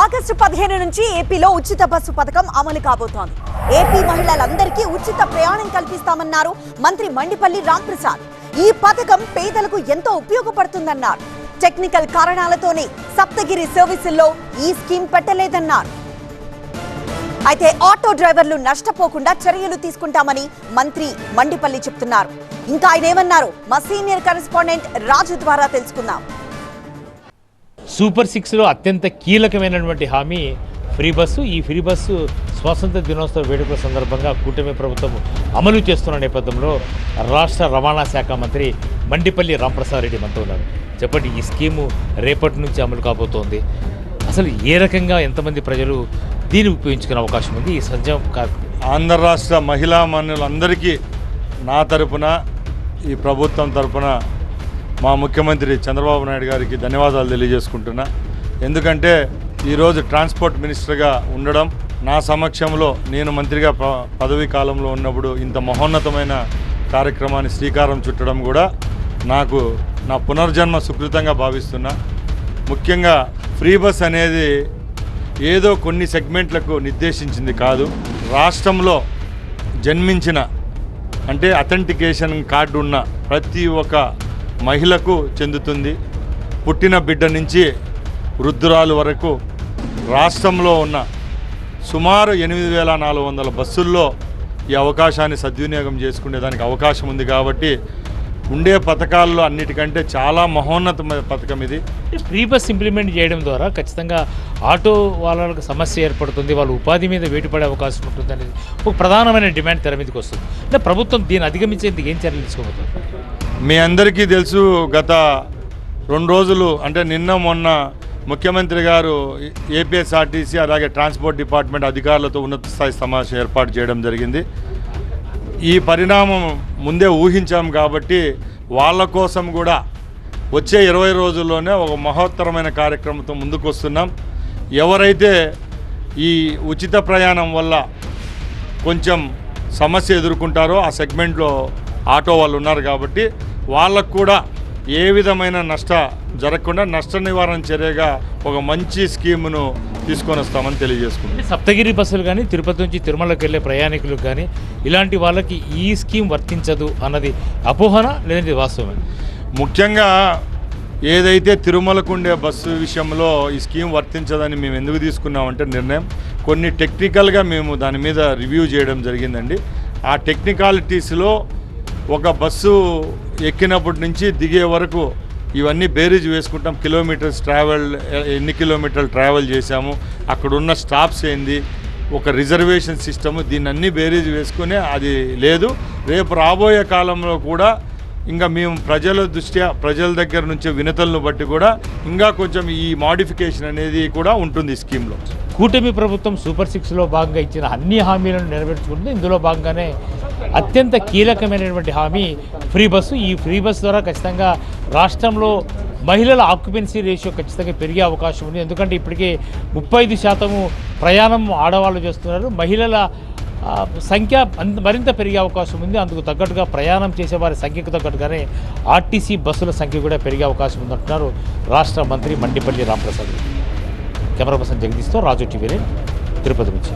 August 15 నుంచి ఏపీలో ఉచిత బస్సు పథకం అమలు కాబోతోంది. ఏపీ మహిళలందరికీ ఉచిత ప్రయాణం కల్పిస్తామన్నారు మంత్రి మండిపల్లి రాంప్రసాద్. ఈ పథకం పేదలకు ఎంతో ఉపయోగపడుతుందన్నారు. టెక్నికల్ కారణాలతోనే సప్తగిరి సర్వీసుల్లో ఈ స్కీమ్ పెట్టలేదన్నారు. అయితే ఆటో డ్రైవర్లు నష్టపోకుండా చర్యలు తీసుకుంటామని మంత్రి మండిపల్లి చెప్తున్నారు. ఇంకా ఆయన ఏమన్నారు మా సీనియర్ కరెస్పాండెంట్ రాజు ద్వారా తెలుసుకుందాం. సూపర్ 6లో అత్యంత కీలకమైనటువంటి హామీ ఫ్రీ బస్సు. ఈ ఫ్రీ బస్సు స్వాతంత్ర దినోత్సవ వేడుకల సందర్భంగా కూటమి ప్రభుత్వం అమలు చేస్తున్న నేపథ్యంలో రాష్ట్ర రవాణా శాఖ మంత్రి మండిపల్లి రాంప్రసాద్ రెడ్డి మనతో ఉన్నారు. చెప్పండి, ఈ స్కీము రేపటి నుంచి అమలు కాబోతోంది. అసలు ఏ రకంగా ఎంతమంది ప్రజలు దీన్ని ఉపయోగించుకునే అవకాశం ఉంది? ఈ ఆంధ్ర రాష్ట్ర మహిళా మనులందరికీ నా తరపున, ఈ ప్రభుత్వం తరపున మా ముఖ్యమంత్రి చంద్రబాబు నాయుడు గారికి ధన్యవాదాలు తెలియజేసుకుంటున్నా. ఎందుకంటే ఈరోజు ట్రాన్స్పోర్ట్ మినిస్టర్గా ఉండడం, నా సమక్షంలో నేను మంత్రిగా పదవీ కాలంలో ఉన్నప్పుడు ఇంత మహోన్నతమైన కార్యక్రమాన్ని శ్రీకారం చుట్టడం కూడా నాకు నా పునర్జన్మ సుకృతంగా భావిస్తున్నా. ముఖ్యంగా ఫ్రీ బస్ అనేది ఏదో కొన్ని సెగ్మెంట్లకు నిర్దేశించింది కాదు. రాష్ట్రంలో జన్మించిన అంటే అథెంటికేషన్ కార్డు ఉన్న ప్రతి ఒక్క మహిళకు చెందుతుంది. పుట్టిన బిడ్డ నుంచి వృద్ధురాలు వరకు రాష్ట్రంలో ఉన్న సుమారు 8,400 బస్సుల్లో ఈ అవకాశాన్ని సద్వినియోగం చేసుకునేదానికి అవకాశం ఉంది. కాబట్టి ఉండే పథకాల్లో అన్నిటికంటే చాలా మహోన్నతమైన పథకం ఇది. ఫ్రీ బస్ ఇంప్లిమెంట్ చేయడం ద్వారా ఖచ్చితంగా ఆటో వాళ్ళకు సమస్య ఏర్పడుతుంది, వాళ్ళు ఉపాధి మీద వేటుపడే అవకాశం ఉంటుంది అనేది ఒక ప్రధానమైన డిమాండ్ తెర మీదకి వస్తుంది. అంటే ప్రభుత్వం దీన్ని అధిగమించేందుకు ఏం చర్యలు తీసుకోబోతుంది? మీ అందరికీ తెలుసు, గత 2 రోజులు అంటే నిన్న మొన్న ముఖ్యమంత్రి గారు ఏపీఎస్ఆర్టీసీ అలాగే ట్రాన్స్పోర్ట్ డిపార్ట్మెంట్ అధికారులతో ఉన్నత స్థాయి సమావేశం ఏర్పాటు చేయడం జరిగింది. ఈ పరిణామం ముందే ఊహించాం కాబట్టి వాళ్ళ కోసం కూడా వచ్చే 20 రోజుల్లోనే ఒక మహోత్తరమైన కార్యక్రమంతో ముందుకు వస్తున్నాం. ఎవరైతే ఈ ఉచిత ప్రయాణం వల్ల కొంచెం సమస్య ఎదుర్కొంటారో ఆ సెగ్మెంట్లో ఆటో వాళ్ళు ఉన్నారు కాబట్టి వాళ్ళకు కూడా ఏ విధమైన జరగకుండా నష్ట నివారణ చర్యగా ఒక మంచి స్కీమును తీసుకొని వస్తామని తెలియజేసుకుంటాం. సప్తగిరి బస్సులు కానీ తిరుపతి నుంచి తిరుమలకి వెళ్ళే ప్రయాణికులకు కానీ ఇలాంటి వాళ్ళకి ఈ స్కీమ్ వర్తించదు అన్నది అపోహన లేదంటే వాస్తవమే? ముఖ్యంగా ఏదైతే తిరుమలకు ఉండే బస్సు విషయంలో ఈ స్కీమ్ వర్తించదని మేము ఎందుకు తీసుకున్నామంటే నిర్ణయం కొన్ని టెక్నికల్గా మేము దాని మీద రివ్యూ చేయడం జరిగిందండి. ఆ టెక్నికాలిటీస్లో ఒక బస్సు ఎక్కినప్పటి నుంచి దిగే వరకు ఇవన్నీ బేరీజ్ వేసుకుంటాం. కిలోమీటర్స్ ట్రావెల్, ఎన్ని కిలోమీటర్లు ట్రావెల్ చేశాము, అక్కడున్న స్టాప్స్ ఏంది, ఒక రిజర్వేషన్ సిస్టము, దీన్ని అన్నీ బేరీజ్ వేసుకునే అది లేదు. రేపు రాబోయే కాలంలో కూడా ఇంకా మేము ప్రజల దగ్గర నుంచి వినతులను బట్టి కూడా ఇంకా కొంచెం ఈ మాడిఫికేషన్ అనేది కూడా ఉంటుంది ఈ స్కీమ్లో. కూటమి ప్రభుత్వం సూపర్ 6లో భాగంగా ఇచ్చిన అన్ని హామీలను నెరవేర్చుకుంటుంది. ఇందులో భాగంగానే అత్యంత కీలకమైనటువంటి హామీ ఫ్రీ బస్సు. ఈ ఫ్రీ బస్ ద్వారా ఖచ్చితంగా రాష్ట్రంలో మహిళల ఆక్యుపెన్సీ రేషియో ఖచ్చితంగా పెరిగే అవకాశం ఉంది. ఎందుకంటే ఇప్పటికే 35% ప్రయాణం ఆడవాళ్ళు చేస్తున్నారు. మహిళల సంఖ్య మరింత పెరిగే అవకాశం ఉంది. అందుకు తగ్గట్టుగా ప్రయాణం చేసే వారి సంఖ్యకు తగ్గట్టుగానే ఆర్టీసీ బస్సుల సంఖ్య కూడా పెరిగే అవకాశం ఉందంటున్నారు రాష్ట్ర మంత్రి మండిపల్లి రాంప్రసాద్. కెమెరా పర్సన్ జగదీష్తో రాజు టీవీ తిరుపతి నుంచి.